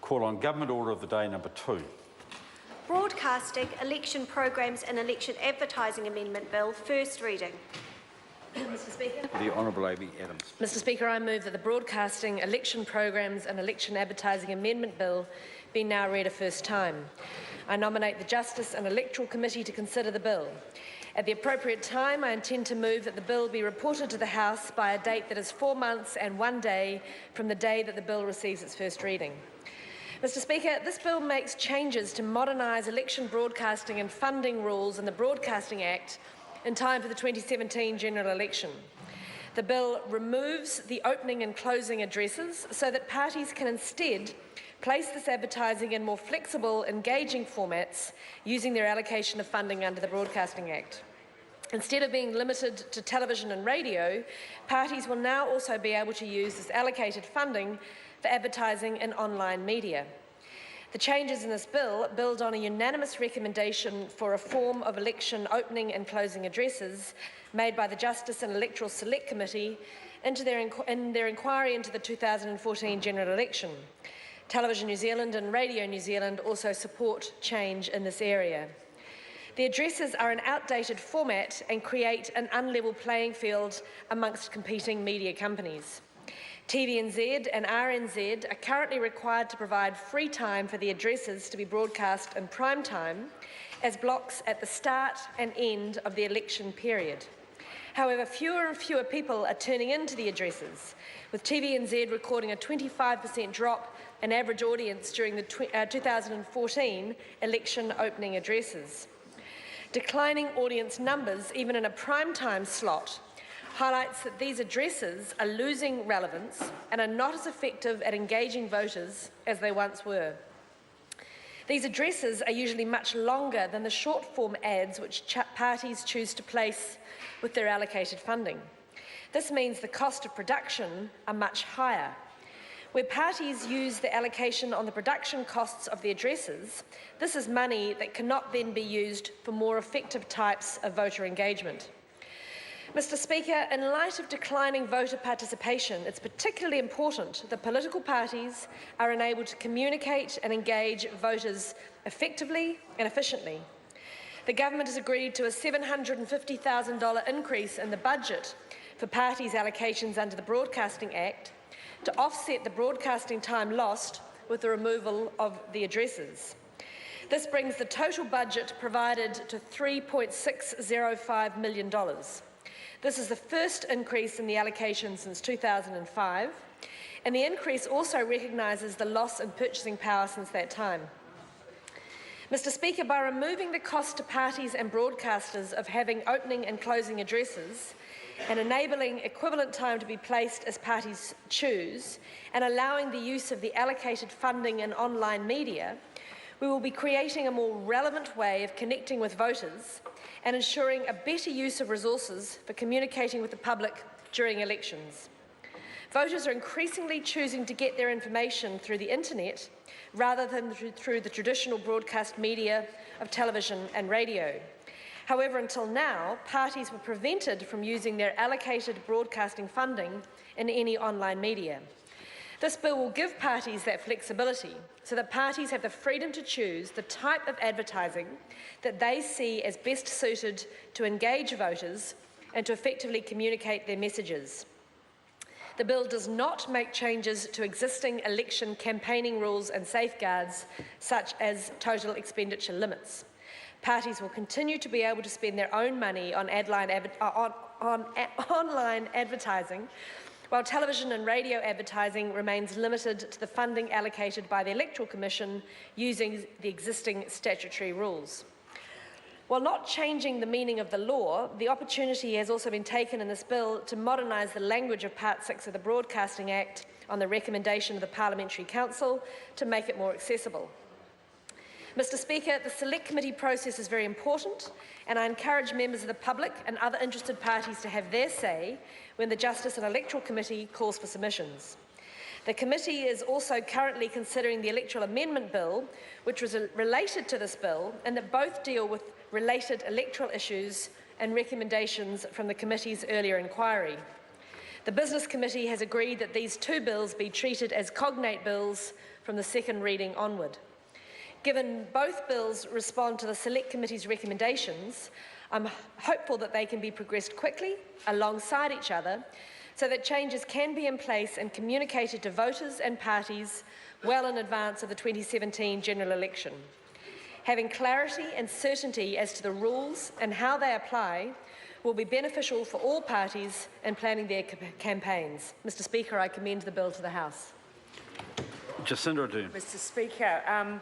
Call on Government Order of the Day number 2. Broadcasting, Election Programmes and Election Advertising Amendment Bill, first reading. Mr Speaker. The Honourable Amy Adams. Mr Speaker, I move that the Broadcasting, Election Programmes and Election Advertising Amendment Bill be now read a first time. I nominate the Justice and Electoral Committee to consider the bill. At the appropriate time, I intend to move that the bill be reported to the House by a date that is 4 months and 1 day from the day that the bill receives its first reading. Mr Speaker, this bill makes changes to modernise election broadcasting and funding rules in the Broadcasting Act in time for the 2017 general election. The bill removes the opening and closing addresses so that parties can instead place this advertising in more flexible, engaging formats using their allocation of funding under the Broadcasting Act. Instead of being limited to television and radio, parties will now also be able to use this allocated funding for advertising in online media. The changes in this bill build on a unanimous recommendation for reform of election opening and closing addresses made by the Justice and Electoral Select Committee in their inquiry into the 2014 general election. Television New Zealand and Radio New Zealand also support change in this area. The addresses are an outdated format and create an unlevel playing field amongst competing media companies. TVNZ and RNZ are currently required to provide free time for the addresses to be broadcast in prime time as blocks at the start and end of the election period. However, fewer and fewer people are tuning into the addresses, with TVNZ recording a 25% drop in average audience during the 2014 election opening addresses. Declining audience numbers, even in a prime time slot, highlights that these addresses are losing relevance and are not as effective at engaging voters as they once were. These addresses are usually much longer than the short-form ads which parties choose to place with their allocated funding. This means the cost of production are much higher. Where parties use the allocation on the production costs of the addresses, this is money that cannot then be used for more effective types of voter engagement. Mr Speaker, in light of declining voter participation, it's particularly important that political parties are enabled to communicate and engage voters effectively and efficiently. The government has agreed to a $750,000 increase in the budget for parties' allocations under the Broadcasting Act to offset the broadcasting time lost with the removal of the addresses. This brings the total budget provided to $3.605 million. This is the first increase in the allocation since 2005, and the increase also recognises the loss in purchasing power since that time. Mr Speaker, by removing the cost to parties and broadcasters of having opening and closing addresses and enabling equivalent time to be placed as parties choose and allowing the use of the allocated funding in online media, we will be creating a more relevant way of connecting with voters and ensuring a better use of resources for communicating with the public during elections. Voters are increasingly choosing to get their information through the internet rather than through the traditional broadcast media of television and radio. However, until now, parties were prevented from using their allocated broadcasting funding in any online media. This bill will give parties that flexibility so that parties have the freedom to choose the type of advertising that they see as best suited to engage voters and to effectively communicate their messages. The bill does not make changes to existing election campaigning rules and safeguards, such as total expenditure limits. Parties will continue to be able to spend their own money on online advertising, while television and radio advertising remains limited to the funding allocated by the Electoral Commission using the existing statutory rules. While not changing the meaning of the law, the opportunity has also been taken in this bill to modernise the language of Part 6 of the Broadcasting Act on the recommendation of the Parliamentary Council to make it more accessible. Mr Speaker, the Select Committee process is very important, and I encourage members of the public and other interested parties to have their say when the Justice and Electoral Committee calls for submissions. The committee is also currently considering the Electoral Amendment Bill, which was related to this bill, and that both deal with related electoral issues and recommendations from the committee's earlier inquiry. The Business Committee has agreed that these two bills be treated as cognate bills from the second reading onward. Given both bills respond to the Select Committee's recommendations, I'm hopeful that they can be progressed quickly alongside each other so that changes can be in place and communicated to voters and parties well in advance of the 2017 general election. Having clarity and certainty as to the rules and how they apply will be beneficial for all parties in planning their campaigns. Mr. Speaker, I commend the bill to the House. Jacinda Ardern. Mr. Speaker,